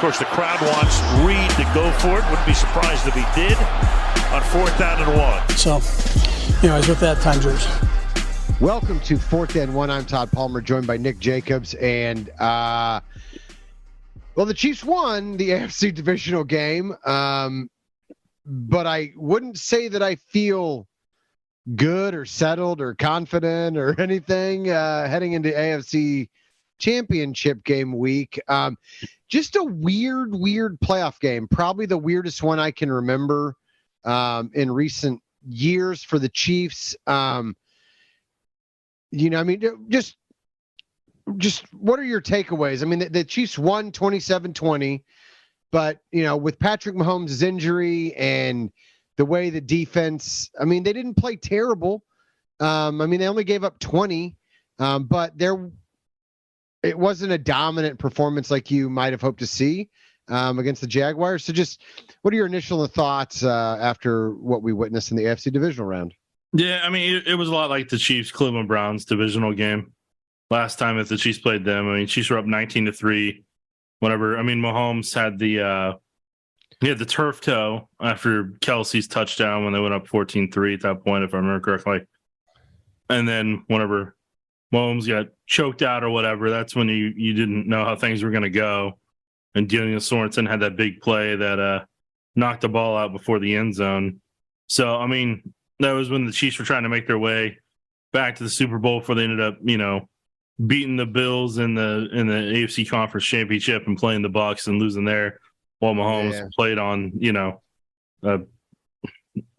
course, the crowd wants Reed to go for it. Wouldn't be surprised if he did on 4th down and 1. So, anyways, with that, time yours. Welcome to 4th and 1. I'm Todd Palmer, joined by Nick Jacobs. And, well, the Chiefs won the AFC Divisional game, but I wouldn't say that I feel good or settled or confident or anything heading into AFC Championship game week. Just a weird playoff game. Probably the weirdest one I can remember in recent years for the Chiefs. Just what are your takeaways? I mean, the Chiefs won 27-20, but, with Patrick Mahomes' injury and the way the defense, they didn't play terrible. They only gave up 20, but it wasn't a dominant performance like you might have hoped to see against the Jaguars. So just what are your initial thoughts after what we witnessed in the AFC Divisional round? Yeah, it was a lot like the Chiefs-Cleveland Browns divisional game last time that the Chiefs played them. Chiefs were up 19-3. Whenever, Mahomes had the turf toe after Kelsey's touchdown when they went up 14-3 at that point, if I remember correctly. And then whenever Mahomes got choked out or whatever, that's when you didn't know how things were going to go. And Daniel Sorensen had that big play that knocked the ball out before the end zone. So, that was when the Chiefs were trying to make their way back to the Super Bowl before they ended up, beating the Bills in the AFC Conference Championship and playing the Bucs and losing there while Mahomes played on,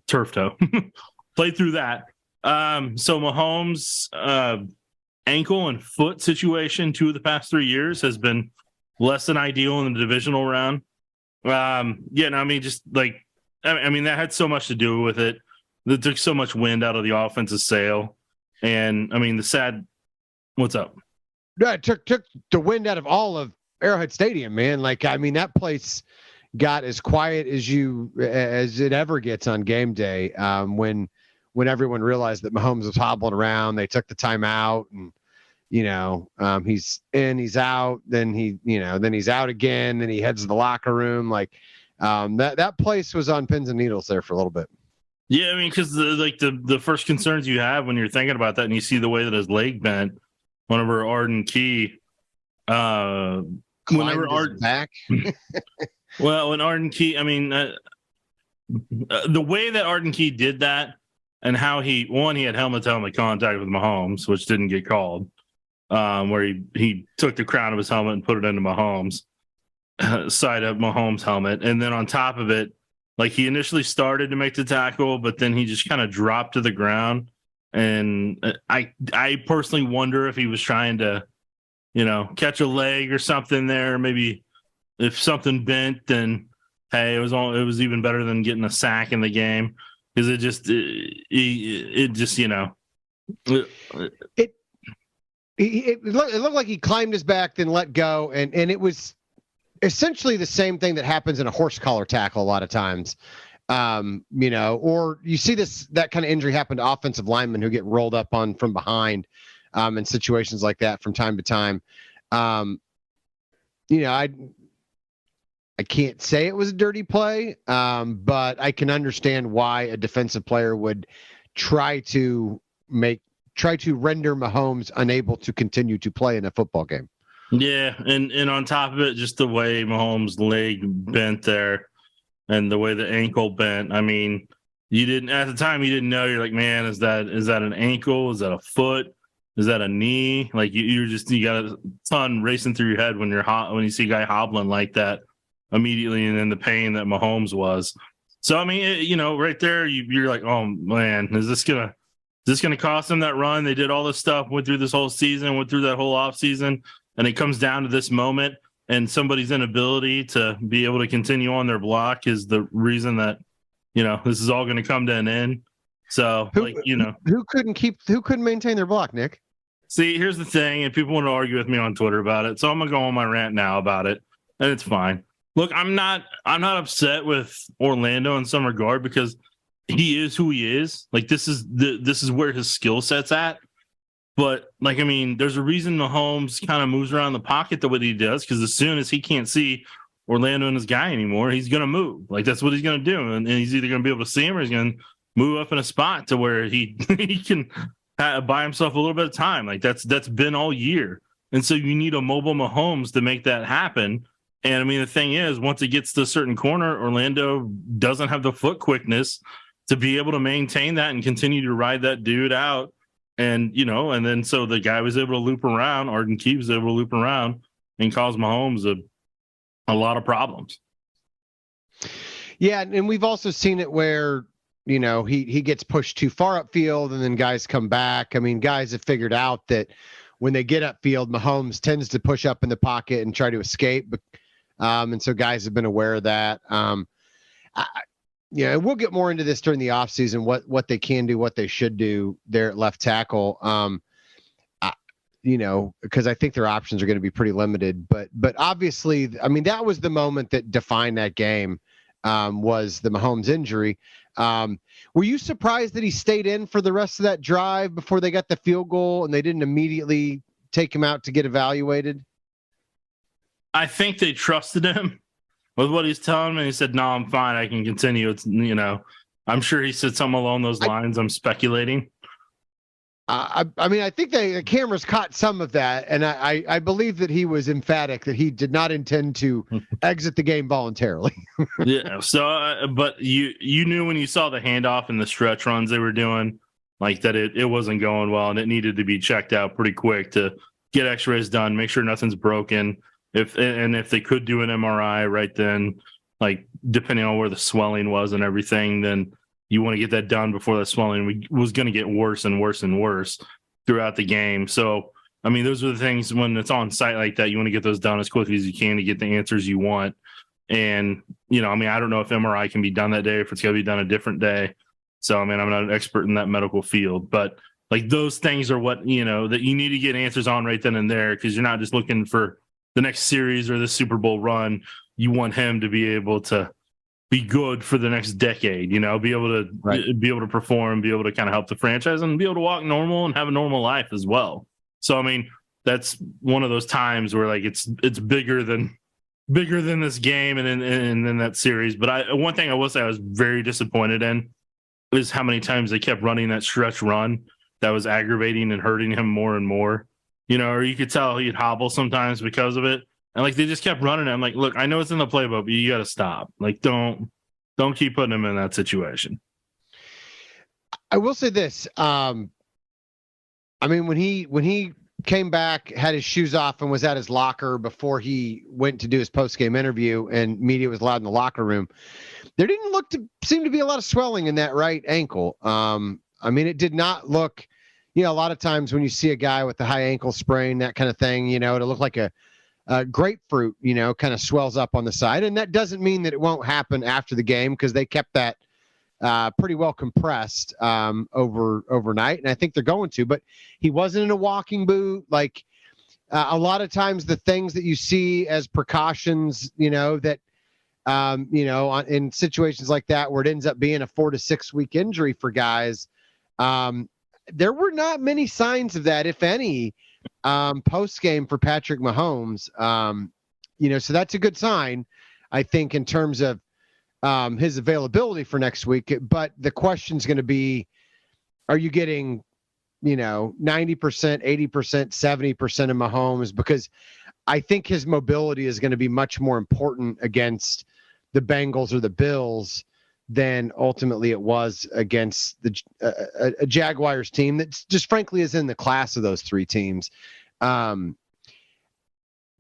turf toe. Played through that. So Mahomes' ankle and foot situation 2 of the past 3 years has been less than ideal in the divisional round. That had so much to do with it. That took so much wind out of the offensive sail. And what's up? Yeah, it took the wind out of all of Arrowhead Stadium, man. That place got as quiet as it ever gets on game day. When everyone realized that Mahomes was hobbling around, they took the timeout, and he's in, he's out, then he's out again, then he heads to the locker room. That place was on pins and needles there for a little bit. Yeah, because the first concerns you have when you're thinking about that, and you see the way that his leg bent, whenever Arden Key, back. Well, when Arden Key, the way that Arden Key did that, and how he had helmet-to-helmet contact with Mahomes, which didn't get called, where he took the crown of his helmet and put it into Mahomes' side of Mahomes' helmet, and then on top of it, he initially started to make the tackle, but then he just kind of dropped to the ground. And I personally wonder if he was trying to, catch a leg or something there. Maybe if something bent, then hey, it was even better than getting a sack in the game, because it looked like he climbed his back, then let go, and it was essentially the same thing that happens in a horse collar tackle a lot of times. Or you see that kind of injury happen to offensive linemen who get rolled up on from behind in situations like that from time to time. I can't say it was a dirty play, but I can understand why a defensive player would try to render Mahomes unable to continue to play in a football game. Yeah, and on top of it, just the way Mahomes' leg bent there and the way the ankle bent. You didn't know. You're like, man, is that an ankle? Is that a foot? Is that a knee? You got a ton racing through your head when you see a guy hobbling like that immediately, and then the pain that Mahomes was. So right there, you're like, oh man, is this gonna cost them that run? They did all this stuff, went through this whole season, went through that whole off season. And it comes down to this moment, and somebody's inability to be able to continue on their block is the reason that, this is all going to come to an end. So, who couldn't maintain their block, Nick? See, here's the thing, and people want to argue with me on Twitter about it. So I'm going to go on my rant now about it, and it's fine. Look, I'm not upset with Orlando in some regard, because he is who he is. This is where his skill set's at. But, there's a reason Mahomes kind of moves around the pocket the way he does, because as soon as he can't see Orlando and his guy anymore, he's going to move. Like, that's what he's going to do. And he's either going to be able to see him or he's going to move up in a spot to where he can buy himself a little bit of time. Like, that's been all year. And so you need a mobile Mahomes to make that happen. And I mean, the thing is, once it gets to a certain corner, Orlando doesn't have the foot quickness to be able to maintain that and continue to ride that dude out. And, and then so the guy was able to loop around, Arden Key was able to loop around and cause Mahomes a lot of problems. Yeah, and we've also seen it where, he gets pushed too far upfield and then guys come back. I mean, guys have figured out that when they get upfield, Mahomes tends to push up in the pocket and try to escape. And so guys have been aware of that. We'll get more into this during the offseason, what they can do, what they should do there at left tackle. Because I think their options are going to be pretty limited. But obviously, I mean, that was the moment that defined that game, was the Mahomes injury. Were you surprised that he stayed in for the rest of that drive before they got the field goal and they didn't immediately take him out to get evaluated? I think they trusted him with what he's telling me. He said, "No, I'm fine. I can continue." It's, I'm sure he said something along those lines. I'm speculating. I mean, I think the cameras caught some of that, and I believe that he was emphatic that he did not intend to exit the game voluntarily. Yeah. So, but you knew when you saw the handoff and the stretch runs they were doing, like that it wasn't going well, and it needed to be checked out pretty quick to get X-rays done, make sure nothing's broken. If they could do an MRI right then, like depending on where the swelling was and everything, then you want to get that done before that swelling was going to get worse and worse and worse throughout the game. So, I mean, those are the things when it's on site like that, you want to get those done as quickly as you can to get the answers you want. And, I mean, I don't know if MRI can be done that day, if it's going to be done a different day. So, I mean, I'm not an expert in that medical field, but like those things are what, that you need to get answers on right then and there, because you're not just looking for the next series or the Super Bowl run. You want him to be able to be good for the next decade, be able to perform, be able to kind of help the franchise and be able to walk normal and have a normal life as well. So, I mean, that's one of those times where like it's bigger than this game and then that series. But one thing I will say I was very disappointed in is how many times they kept running that stretch run that was aggravating and hurting him more and more. Or you could tell he'd hobble sometimes because of it. And like they just kept running it. I'm like, look, I know it's in the playbook, but you got to stop. Like, don't keep putting him in that situation. I will say this. I mean, when he came back, had his shoes off, and was at his locker before he went to do his post-game interview, and media was allowed in the locker room, there didn't seem to be a lot of swelling in that right ankle. I mean, it did not look. A lot of times when you see a guy with a high ankle sprain, that kind of thing, it'll look like a grapefruit, kind of swells up on the side. And that doesn't mean that it won't happen after the game, because they kept that pretty well compressed overnight. And I think they're going to, but he wasn't in a walking boot. Like a lot of times the things that you see as precautions, that, in situations like that where it ends up being a 4 to 6 week injury for guys, there were not many signs of that, if any, post game for Patrick Mahomes. So that's a good sign, I think, in terms of his availability for next week. But the question's going to be, are you getting, 90%, 80%, 70% of Mahomes? Because I think his mobility is going to be much more important against the Bengals or the Bills than ultimately it was against a Jaguars team that just frankly is in the class of those three teams. I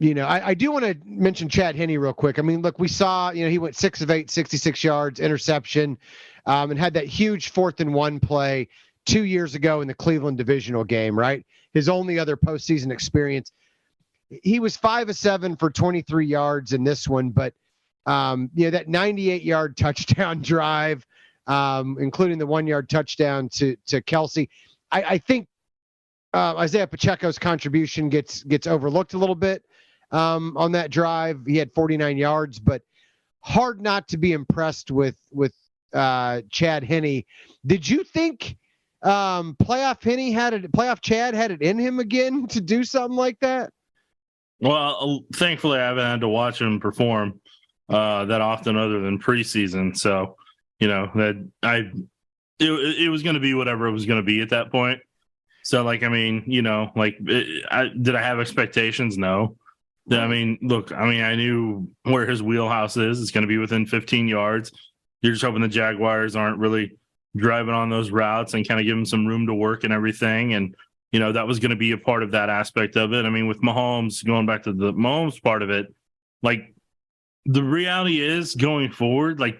do want to mention Chad Henne real quick. I mean, look, we saw, he went 6 of 8, 66 yards, interception, and had that huge 4th and 1 play 2 years ago in the Cleveland divisional game, right? His only other postseason experience. He was 5 of 7 for 23 yards in this one, but that 98-yard touchdown drive, including the 1-yard touchdown to Kelsey. I think Isaiah Pacheco's contribution gets overlooked a little bit on that drive. He had 49 yards, but hard not to be impressed with Chad Henne. Did you think playoff Chad had it in him again to do something like that? Well, thankfully I haven't had to watch him perform that often other than preseason. So, it was going to be whatever it was going to be at that point. So, did I have expectations? No. I mean, look, I knew where his wheelhouse is. It's going to be within 15 yards. You're just hoping the Jaguars aren't really driving on those routes and kind of give him some room to work and everything. And, that was going to be a part of that aspect of it. I mean, with Mahomes, going back to the Mahomes part of it, the reality is going forward, I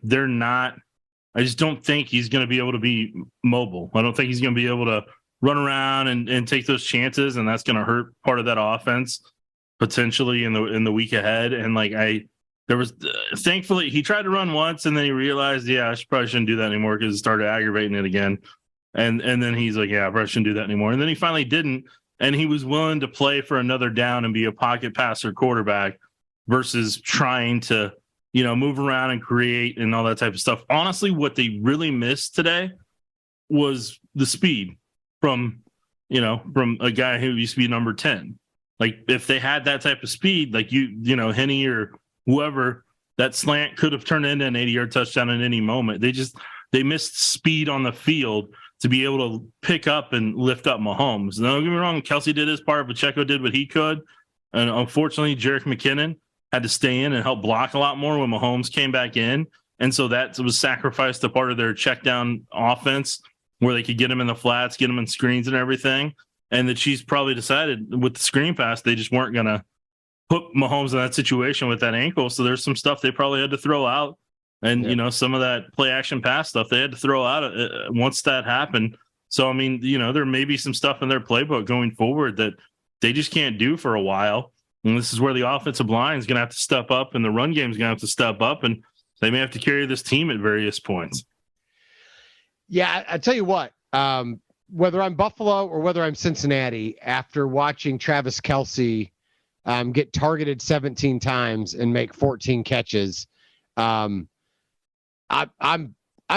just don't think he's going to be able to be mobile. I don't think he's going to be able to run around and take those chances, and that's going to hurt part of that offense potentially in the week ahead. And thankfully he tried to run once and then he realized, I probably shouldn't do that anymore because it started aggravating it again. And then he's like, I probably shouldn't do that anymore. And then he finally didn't, and he was willing to play for another down and be a pocket passer quarterback versus trying to, move around and create and all that type of stuff. Honestly, what they really missed today was the speed from a guy who used to be number 10. If they had that type of speed, Henne or whoever, that slant could have turned into an 80-yard touchdown at any moment. They missed speed on the field to be able to pick up and lift up Mahomes. Now, don't get me wrong, Kelsey did his part, Pacheco did what he could. And unfortunately, Jerick McKinnon had to stay in and help block a lot more when Mahomes came back in. And so that was sacrificed a part of their check down offense where they could get him in the flats, get him in screens and everything. And the Chiefs probably decided with the screen pass, they just weren't going to put Mahomes in that situation with that ankle. So there's some stuff they probably had to throw out. And, some of that play action pass stuff they had to throw out once that happened. So, there may be some stuff in their playbook going forward that they just can't do for a while. And this is where the offensive line is going to have to step up and the run game is going to have to step up. And they may have to carry this team at various points. Yeah, I tell you what, whether I'm Buffalo or whether I'm Cincinnati, after watching Travis Kelce get targeted 17 times and make 14 catches, I'm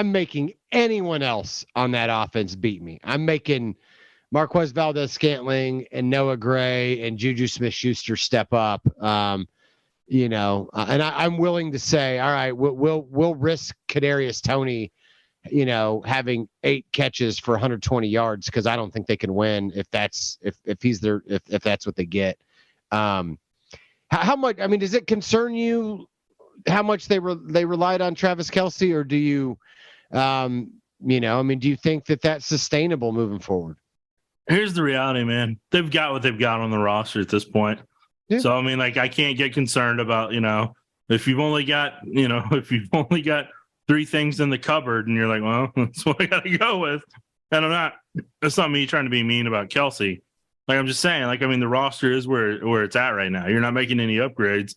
making anyone else on that offense beat me. I'm making Marquez Valdez-Scantling and Noah Gray and Juju Smith-Schuster step up. And I'm willing to say, all right, we'll risk Kadarius Toney, having 8 catches for 120 yards because I don't think they can win if that's what they get. How much? Does it concern you how much they relied on Travis Kelce, or do you, do you think that that's sustainable moving forward? Here's the reality, man. They've got what they've got on the roster at this point. Yeah. So, I can't get concerned about, if you've only got 3 things in the cupboard and you're like, well, that's what I got to go with. And that's not me trying to be mean about Kelce. I'm just saying, the roster is where it's at right now. You're not making any upgrades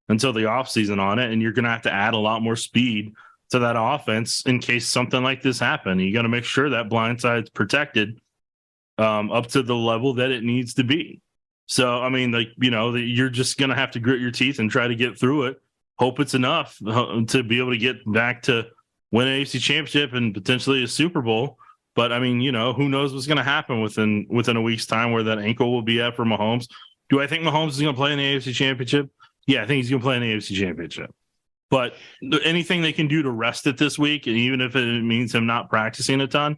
until the offseason on it, and you're going to have to add a lot more speed to that offense in case something like this happens. You got to make sure that blind side's protected up to the level that it needs to be. So, you're just going to have to grit your teeth and try to get through it. Hope it's enough to be able to get back to win an AFC championship and potentially a Super Bowl. But, who knows what's going to happen within a week's time where that ankle will be at for Mahomes. Do I think Mahomes is going to play in the AFC championship? Yeah, I think he's going to play in the AFC championship. But anything they can do to rest it this week, and even if it means him not practicing a ton,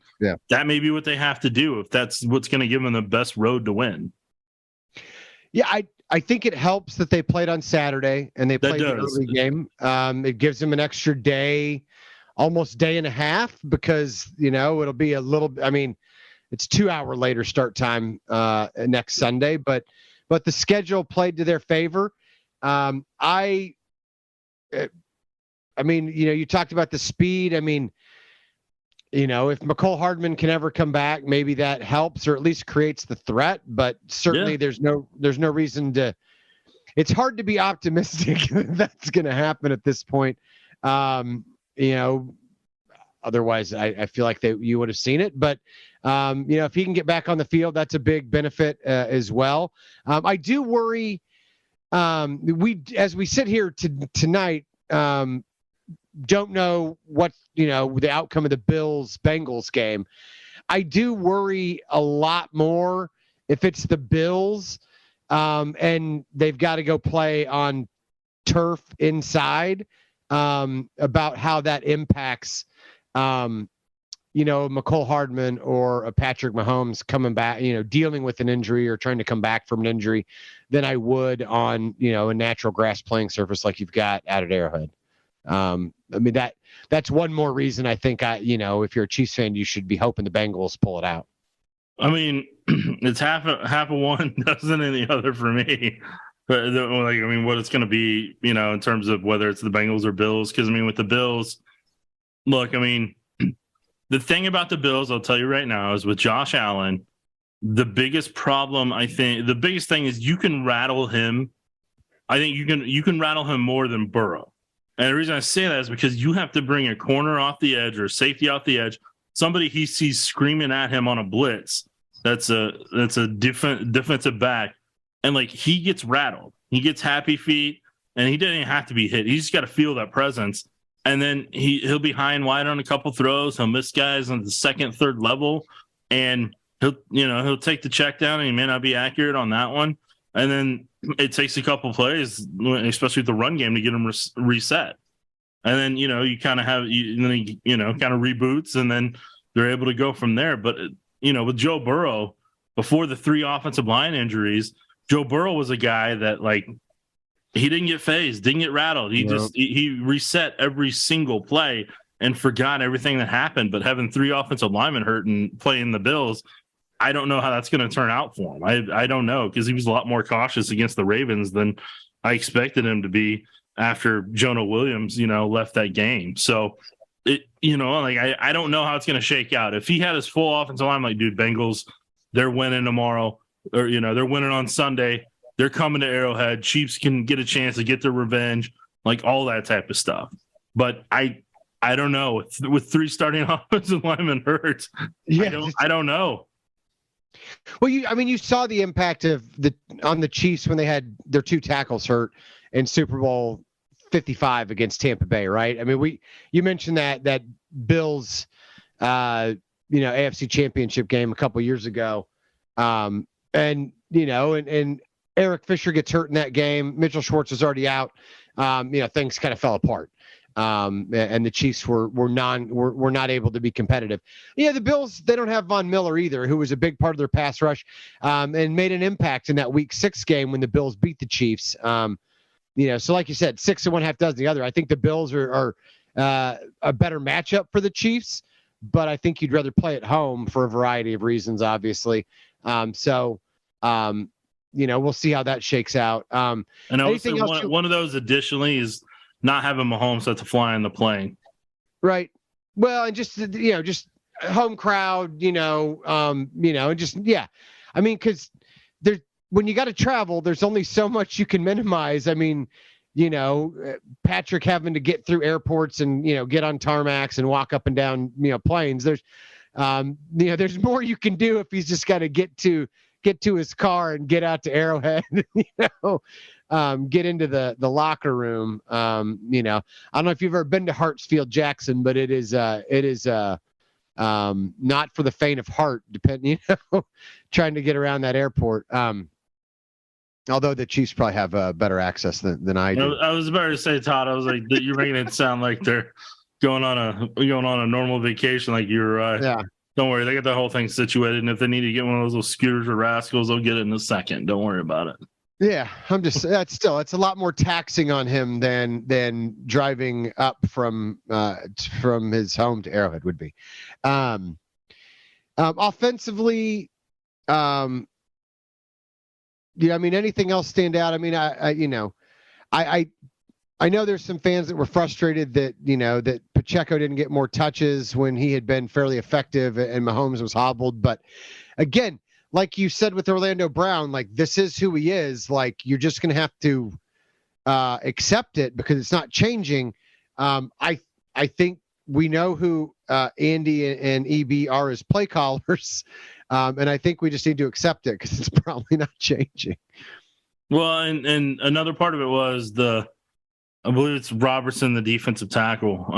that may be what they have to do if that's what's going to give them the best road to win. Yeah, I think it helps that they played on Saturday and they played the early game. It gives them an extra day, almost day and a half, because, it'll be a little, it's 2 hour later start time next Sunday, but the schedule played to their favor. You talked about the speed. If McCole Hardman can ever come back, maybe that helps or at least creates the threat, but certainly there's no reason to, it's hard to be optimistic that that's going to happen at this point. Otherwise I feel like you would have seen it, but if he can get back on the field, that's a big benefit as well. I do worry, as we sit here tonight, don't know what, the outcome of the Bills-Bengals game. I do worry a lot more if it's the Bills and they've got to go play on turf inside, about how that impacts, McCole Hardman or a Patrick Mahomes coming back, dealing with an injury or trying to come back from an injury than I would on, a natural grass playing surface like you've got out at Arrowhead. That's one more reason I think if you're a Chiefs fan, you should be hoping the Bengals pull it out. I mean, it's half a one dozen and the other for me. But what it's going to be, in terms of whether it's the Bengals or Bills, because with the Bills, look, the thing about the Bills, I'll tell you right now, is with Josh Allen, the biggest problem, the biggest thing is you can rattle him. I think you can rattle him more than Burrow. And the reason I say that is because you have to bring a corner off the edge or a safety off the edge, somebody he sees screaming at him on a blitz. That's a defensive back. And he gets rattled. He gets happy feet, and he doesn't even have to be hit. He just got to feel that presence. And then he'll be high and wide on a couple throws. He'll miss guys on the second, third level, and he'll take the check down, and he may not be accurate on that one. And then it takes a couple plays, especially with the run game, to get him reset. And then you kind of have kind of reboots, and then they're able to go from there. But with Joe Burrow, before the 3 offensive line injuries, Joe Burrow was a guy that he didn't get phased, didn't get rattled. He reset every single play and forgot everything that happened. But having 3 offensive linemen hurt and playing the Bills, I don't know how that's going to turn out for him. I don't know, because he was a lot more cautious against the Ravens than I expected him to be after Jonah Williams, left that game. So I don't know how it's going to shake out. If he had his full offensive line, Bengals, they're winning tomorrow, or they're winning on Sunday. They're coming to Arrowhead. Chiefs can get a chance to get their revenge, all that type of stuff. But I don't know. With 3 starting offensive linemen hurt, I don't know. Well, you saw the impact on the Chiefs when they had their 2 tackles hurt in Super Bowl 55 against Tampa Bay, right? You mentioned that Bills, AFC Championship game a couple years ago, and Eric Fisher gets hurt in that game. Mitchell Schwartz is already out. Things kind of fell apart. And the Chiefs were not able to be competitive. Yeah, the Bills, they don't have Von Miller either, who was a big part of their pass rush, and made an impact in that Week 6 game when the Bills beat the Chiefs. So like you said, 6 and 1/2 dozen the other. I think the Bills are a better matchup for the Chiefs, but I think you'd rather play at home for a variety of reasons, obviously. We'll see how that shakes out. And I would say one of those additionally is not having Mahomes have to fly on the plane. Right. Well, and just home crowd, because there's, when you got to travel, there's only so much you can minimize. Patrick having to get through airports and, get on tarmacs and walk up and down, planes. There's more you can do if he's just got to get to his car and get out to Arrowhead, get into the locker room. I don't know if you've ever been to Hartsfield Jackson, but it is not for the faint of heart, trying to get around that airport. Although the Chiefs probably have better access than I do. I was about to say, Todd, I was like, you're making it sound like they're going on a normal vacation. Like you're yeah. Don't worry, they got the whole thing situated, and if they need to get one of those little scooters or rascals, they'll get it in a second. Don't worry about it. Yeah, it's a lot more taxing on him than driving up from his home to Arrowhead would be. Offensively, anything else stand out? I know there's some fans that were frustrated that Pacheco didn't get more touches when he had been fairly effective and Mahomes was hobbled. But again, like you said with Orlando Brown, this is who he is. You're just going to have to accept it because it's not changing. I think we know who Andy and EB are as play callers, and I think we just need to accept it because it's probably not changing. Well, and another part of it was I believe it's Robertson, the defensive tackle.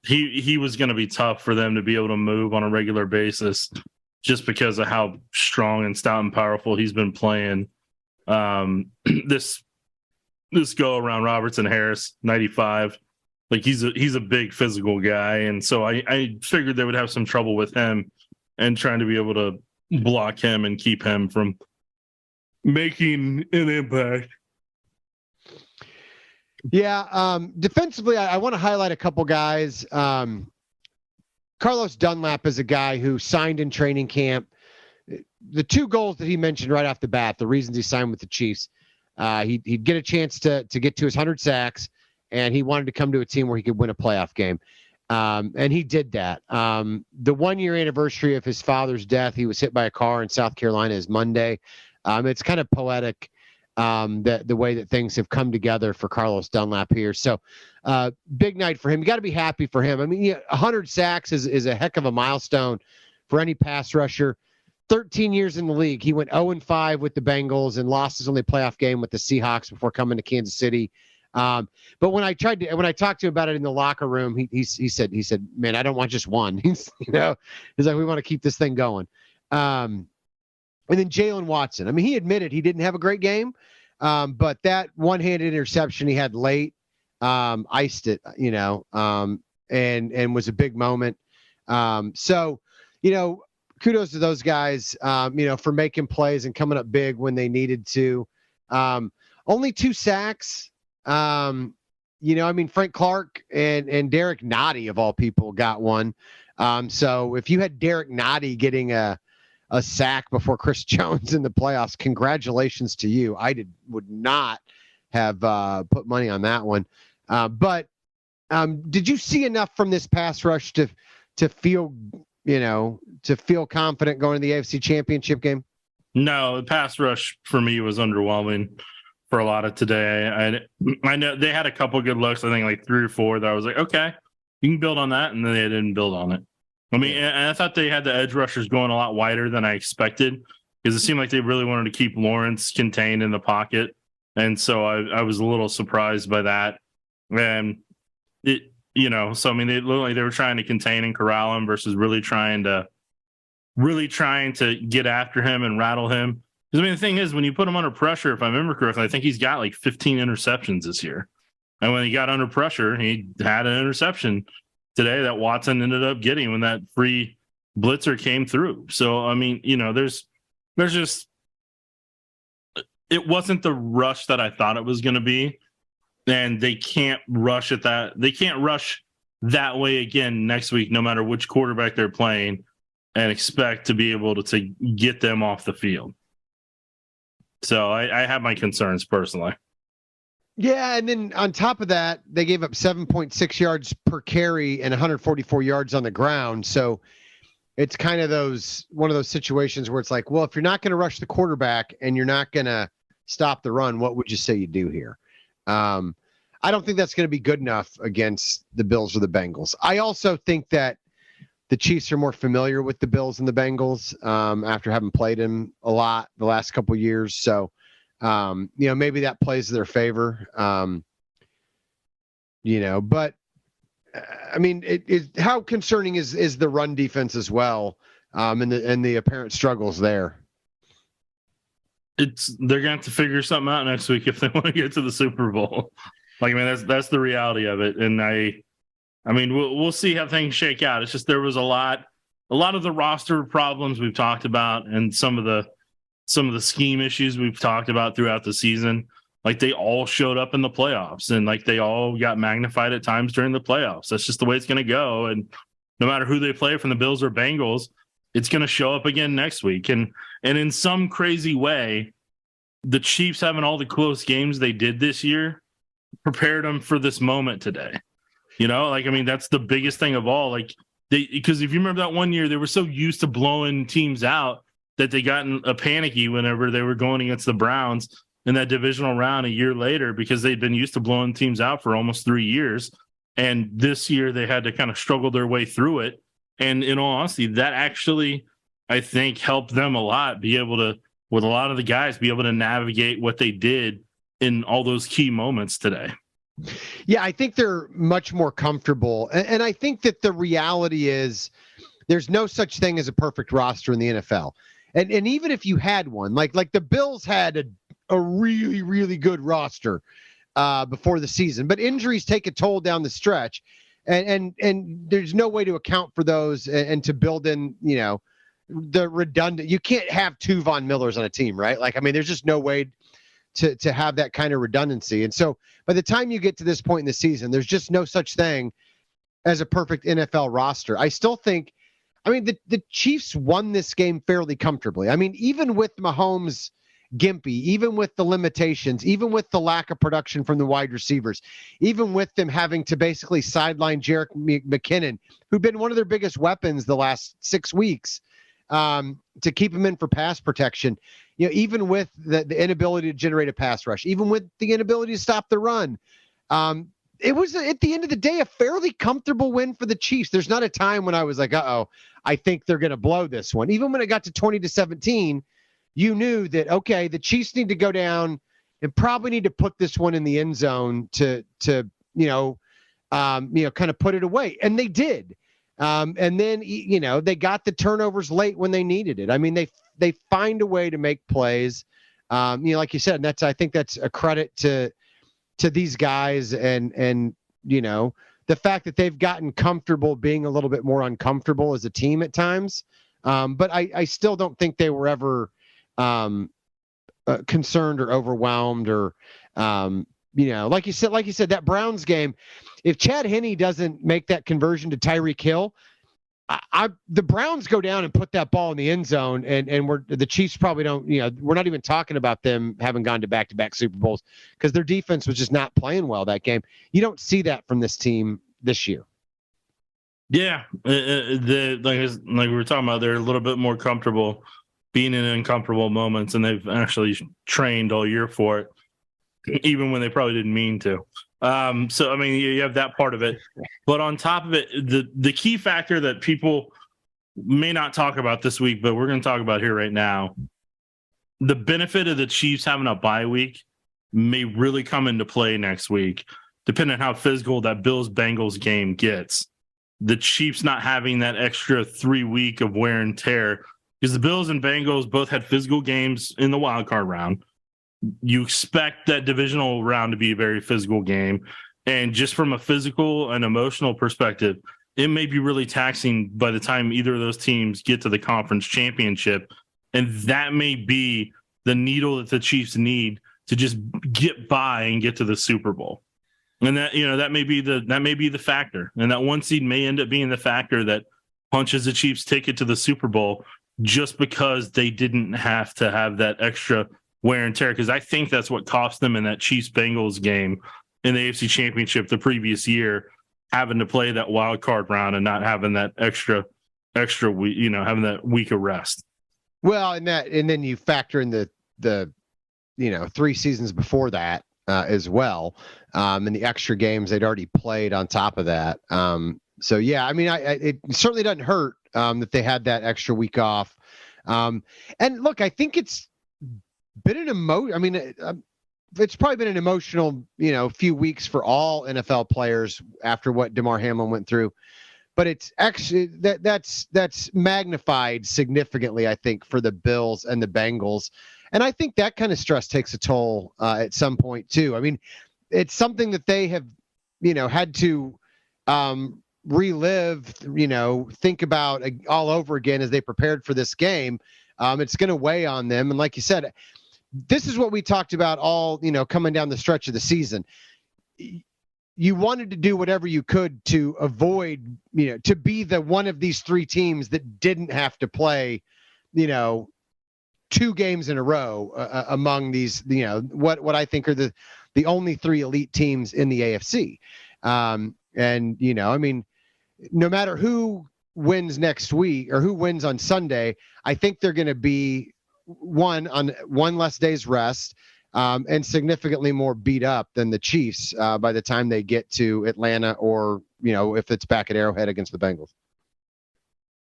He was going to be tough for them to be able to move on a regular basis just because of how strong and stout and powerful he's been playing this this go around Robertson Harris, 95. Like he's a big physical guy, and so I figured they would have some trouble with him and trying to be able to block him and keep him from making an impact. Yeah, defensively, I want to highlight a couple guys. Carlos Dunlap is a guy who signed in training camp. The 2 goals that he mentioned right off the bat, the reasons he signed with the Chiefs, he'd get a chance to get to his 100 sacks, and he wanted to come to a team where he could win a playoff game. And he did that. The 1-year anniversary of his father's death, he was hit by a car in South Carolina, is Monday. It's kind of poetic, the way that things have come together for Carlos Dunlap here. So big night for him. You got to be happy for him. I mean, 100 sacks is a heck of a milestone for any pass rusher. 13 years in the league. He went 0-5 with the Bengals and lost his only playoff game with the Seahawks before coming to Kansas City. But when I talked to him about it in the locker room, he said, man, I don't want just one. He's like, we want to keep this thing going. And then Jalen Watson. I mean, he admitted he didn't have a great game, but that one-handed interception he had late iced it, and was a big moment. So, kudos to those guys, for making plays and coming up big when they needed to. Only 2 sacks. Frank Clark and Derek Nottie, of all people, got one. So if you had Derek Nottie getting a sack before Chris Jones in the playoffs, congratulations to you. Would not have put money on that one. But did you see enough from this pass rush to feel confident going to the AFC Championship game? No, the pass rush for me was underwhelming for a lot of today. I know they had a couple good looks. I think like 3 or 4 that I was like, okay, you can build on that, and then they didn't build on it. I mean, and I thought they had the edge rushers going a lot wider than I expected, because it seemed like they really wanted to keep Lawrence contained in the pocket, and so I was a little surprised by that. And so I mean, they were trying to contain and corral him versus really trying to get after him and rattle him. Because I mean, the thing is, when you put him under pressure, if I remember correctly, I think he's got like 15 interceptions this year. And when he got under pressure, he had an interception today that Watson ended up getting when that free blitzer came through. So, I mean, there's just, it wasn't the rush that I thought it was going to be. And they can't rush at that. They can't rush that way again next week, no matter which quarterback they're playing, and expect to be able to get them off the field. So I have my concerns personally. Yeah, and then on top of that, they gave up 7.6 yards per carry and 144 yards on the ground. So it's kind of one of those situations where it's like, well, if you're not going to rush the quarterback and you're not going to stop the run, what would you say you do here? I don't think that's going to be good enough against the Bills or the Bengals. I also think that the Chiefs are more familiar with the Bills and the Bengals after having played them a lot the last couple of years. So, maybe that plays to their favor. But I mean, how concerning is the run defense as well, and the apparent struggles there. They're gonna have to figure something out next week if they want to get to the Super Bowl. Like, I mean, that's the reality of it, and I mean, we'll see how things shake out. It's just there was a lot of the roster problems we've talked about, and some of the scheme issues we've talked about throughout the season. Like, they all showed up in the playoffs, and like they all got magnified at times during the playoffs. That's just the way it's going to go. And no matter who they play from the Bills or Bengals, it's going to show up again next week. And in some crazy way, the Chiefs having all the close games they did this year prepared them for this moment today. I mean, that's the biggest thing of all. Like, because if you remember that one year, they were so used to blowing teams out that they got a panicky whenever they were going against the Browns in that divisional round a year later, because they'd been used to blowing teams out for almost 3 years. And this year they had to kind of struggle their way through it. And in all honesty, that actually, I think, helped them a lot, be able to, with a lot of the guys, be able to navigate what they did in all those key moments today. Yeah, I think they're much more comfortable. And I think that the reality is there's no such thing as a perfect roster in the NFL. And even if you had one, like the Bills had a really, really good roster. before the season. But injuries take a toll down the stretch, and there's no way to account for those and to build in, the redundant. You can't have two Von Millers on a team, right? Like, I mean, there's just no way to have that kind of redundancy. And so by the time you get to this point in the season, there's just no such thing as a perfect NFL roster. I still think, I mean, the Chiefs won this game fairly comfortably. I mean, even with Mahomes gimpy, even with the limitations, even with the lack of production from the wide receivers, even with them having to basically sideline Jerick McKinnon, who'd been one of their biggest weapons the last 6 weeks, to keep him in for pass protection, even with the inability to generate a pass rush, even with the inability to stop the run, it was, at the end of the day, a fairly comfortable win for the Chiefs. There's not a time when I was like, I think they're going to blow this one. Even when it got to 20-17, you knew that, okay, the Chiefs need to go down and probably need to put this one in the end zone to kind of put it away. And they did. And then, they got the turnovers late when they needed it. I mean, they find a way to make plays. Like you said, and I think that's a credit to these guys and the fact that they've gotten comfortable being a little bit more uncomfortable as a team at times. But I still don't think they were ever concerned or overwhelmed or, like you said, that Browns game, if Chad Henne doesn't make that conversion to Tyreek Hill, the Browns go down and put that ball in the end zone, and the Chiefs probably don't. We're not even talking about them having gone to back-to-back Super Bowls because their defense was just not playing well that game. You don't see that from this team this year. Yeah, like we were talking about, they're a little bit more comfortable being in uncomfortable moments, and they've actually trained all year for it, even when they probably didn't mean to. So, I mean, you have that part of it. But on top of it, the key factor that people may not talk about this week, but we're going to talk about here right now, the benefit of the Chiefs having a bye week may really come into play next week, depending on how physical that Bills-Bengals game gets. The Chiefs not having that extra 3 week of wear and tear, because the Bills and Bengals both had physical games in the wild card round. You expect that divisional round to be a very physical game. And just from a physical and emotional perspective, it may be really taxing by the time either of those teams get to the conference championship. And that may be the needle that the Chiefs need to just get by and get to the Super Bowl. And that may be the factor. And that one seed may end up being the factor that punches the Chiefs' ticket to the Super Bowl just because they didn't have to have that extra wear and tear, because I think that's what cost them in that Chiefs-Bengals game in the AFC Championship the previous year, having to play that wild card round and not having that extra week, having that week of rest. Well, and then you factor in the 3 seasons before that as well, and the extra games they'd already played on top of that. So yeah, I mean, it certainly doesn't hurt that they had that extra week off. And look, I think it's been it's probably been an emotional, few weeks for all NFL players after what Damar Hamlin went through. But it's actually that's magnified significantly, I think, for the Bills and the Bengals. And I think that kind of stress takes a toll at some point too. I mean, it's something that they have, had to relive, think about all over again as they prepared for this game. It's going to weigh on them. And like you said, this is what we talked about all, coming down the stretch of the season. You wanted to do whatever you could to avoid, to be the one of these 3 teams that didn't have to play, 2 games in a row among these, what I think are the only 3 elite teams in the AFC. And, I mean, no matter who wins next week or who wins on Sunday, I think they're going to be on one less day's rest and significantly more beat up than the Chiefs by the time they get to Atlanta or, if it's back at Arrowhead against the Bengals.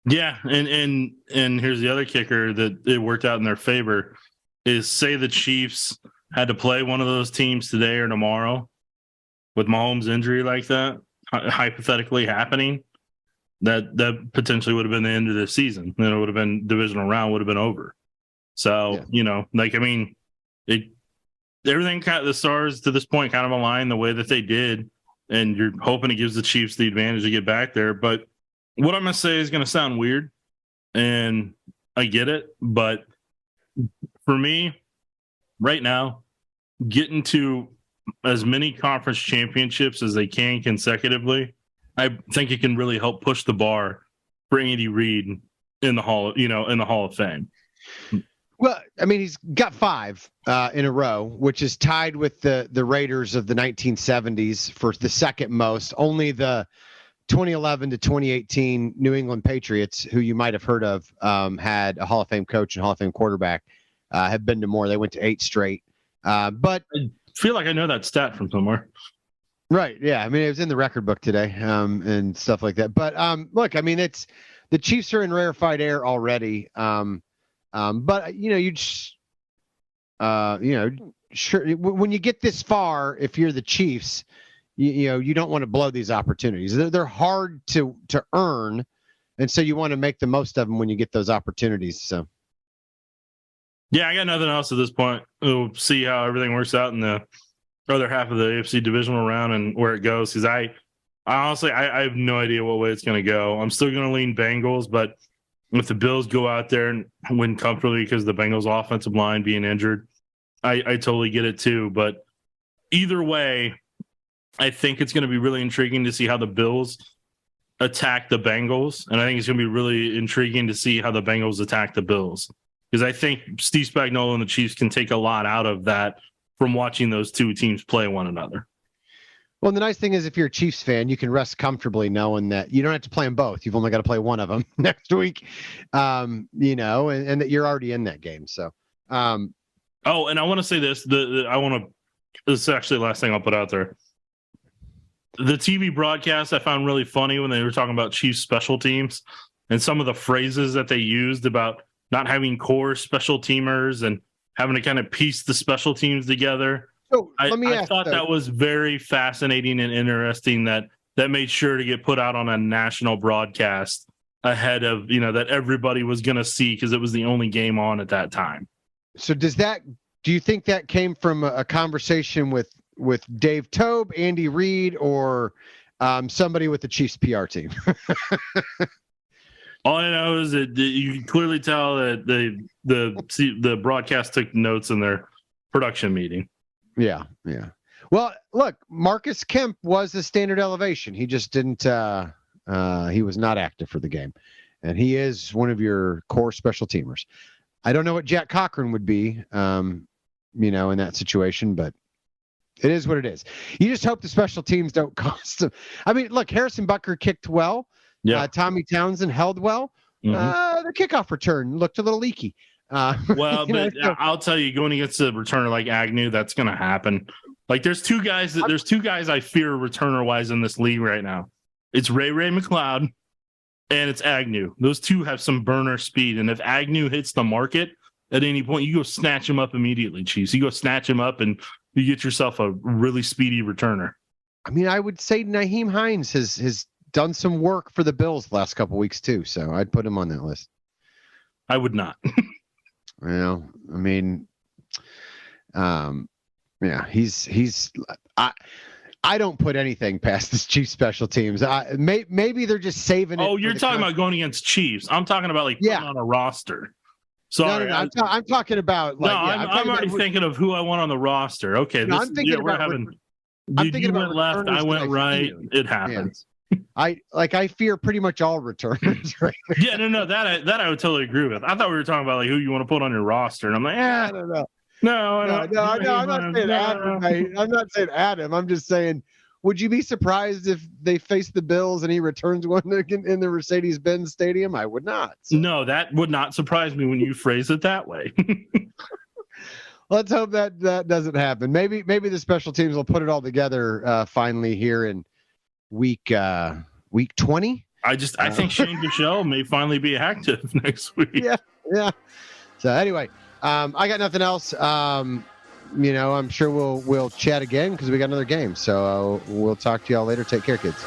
Yeah. And here's the other kicker that it worked out in their favor is, say the Chiefs had to play one of those teams today or tomorrow with Mahomes' injury like that, hypothetically happening, that potentially would have been the end of the season. Then it would have been divisional round, would have been over. So, yeah. everything kind of the stars to this point kind of align the way that they did, and you're hoping it gives the Chiefs the advantage to get back there. But what I'm going to say is going to sound weird, and I get it, but for me, right now, getting to as many conference championships as they can consecutively, I think it can really help push the bar for Andy Reid in the Hall of Fame. Well, I mean, he's got 5 in a row, which is tied with the Raiders of the 1970s for the second most. Only the 2011 to 2018 New England Patriots, who you might have heard of, had a Hall of Fame coach and Hall of Fame quarterback, have been to more. They went to 8 straight. But I feel like I know that stat from somewhere. Right. Yeah. I mean, it was in the record book today, and stuff like that. But look, I mean, it's the Chiefs are in rarefied air already. But you just, sure, when you get this far, if you're the Chiefs, you don't want to blow these opportunities. They're hard to earn, and so you want to make the most of them when you get those opportunities. So. Yeah, I got nothing else at this point. We'll see how everything works out in the other half of the AFC Divisional round and where it goes. Because I honestly have no idea what way it's going to go. I'm still going to lean Bengals, but if the Bills go out there and win comfortably because the Bengals offensive line being injured, I totally get it too. But either way, I think it's going to be really intriguing to see how the Bills attack the Bengals. And I think it's going to be really intriguing to see how the Bengals attack the Bills. Because I think Steve Spagnuolo and the Chiefs can take a lot out of that from watching those two teams play one another. Well, the nice thing is if you're a Chiefs fan, you can rest comfortably knowing that you don't have to play them both. You've only got to play one of them next week, and that you're already in that game. So, and I want to say this. This is actually the last thing I'll put out there. The TV broadcast I found really funny when they were talking about Chiefs special teams and some of the phrases that they used about not having core special teamers and having to kind of piece the special teams together. So I thought that was very fascinating and interesting that made sure to get put out on a national broadcast ahead of, that everybody was going to see because it was the only game on at that time. So do you think that came from a conversation with Dave Tobe, Andy Reid, or somebody with the Chiefs PR team? All I know is that you can clearly tell that the broadcast took notes in their production meeting. Yeah. Well, look, Marcus Kemp was the standard elevation. He just didn't. He was not active for the game, and he is one of your core special teamers. I don't know what Jack Cochran would be, in that situation, but it is what it is. You just hope the special teams don't cost them. I mean, look, Harrison Butker kicked well. Yeah. Tommy Townsend held well. Mm-hmm. The kickoff return looked a little leaky. I'll tell you, going against a returner like Agnew, that's going to happen. Like, there's two guys I fear returner wise in this league right now. It's Ray McLeod and it's Agnew. Those two have some burner speed, and if Agnew hits the market at any point, you go snatch him up immediately, Chiefs. You go snatch him up, and you get yourself a really speedy returner. I mean, I would say Nyheim Hines has done some work for the Bills the last couple of weeks too, so I'd put him on that list. I would not. Well, I mean, he's. I don't put anything past this Chiefs special teams. Maybe they're just saving it. Oh, you're talking about going against Chiefs. I'm talking about putting on a roster. Sorry, no. I'm talking about. I'm already thinking of who I want on the roster. Okay, I'm thinking about. You went left, I went right. It happens. Yeah. I fear pretty much all returners. Right? Yeah, no, that I would totally agree with. I thought we were talking about who you want to put on your roster, and I'm like, I don't know. No, I'm not saying Adam. I'm not saying Adam. I'm just saying, would you be surprised if they face the Bills and he returns one in the Mercedes-Benz Stadium? I would not. So. No, that would not surprise me when you phrase it that way. Let's hope that doesn't happen. Maybe the special teams will put it all together finally here in week 20. I think Shane Buechele may finally be active next week. Yeah. So anyway, I got nothing else. I'm sure we'll chat again because we got another game. So we'll talk to y'all later. Take care, kids.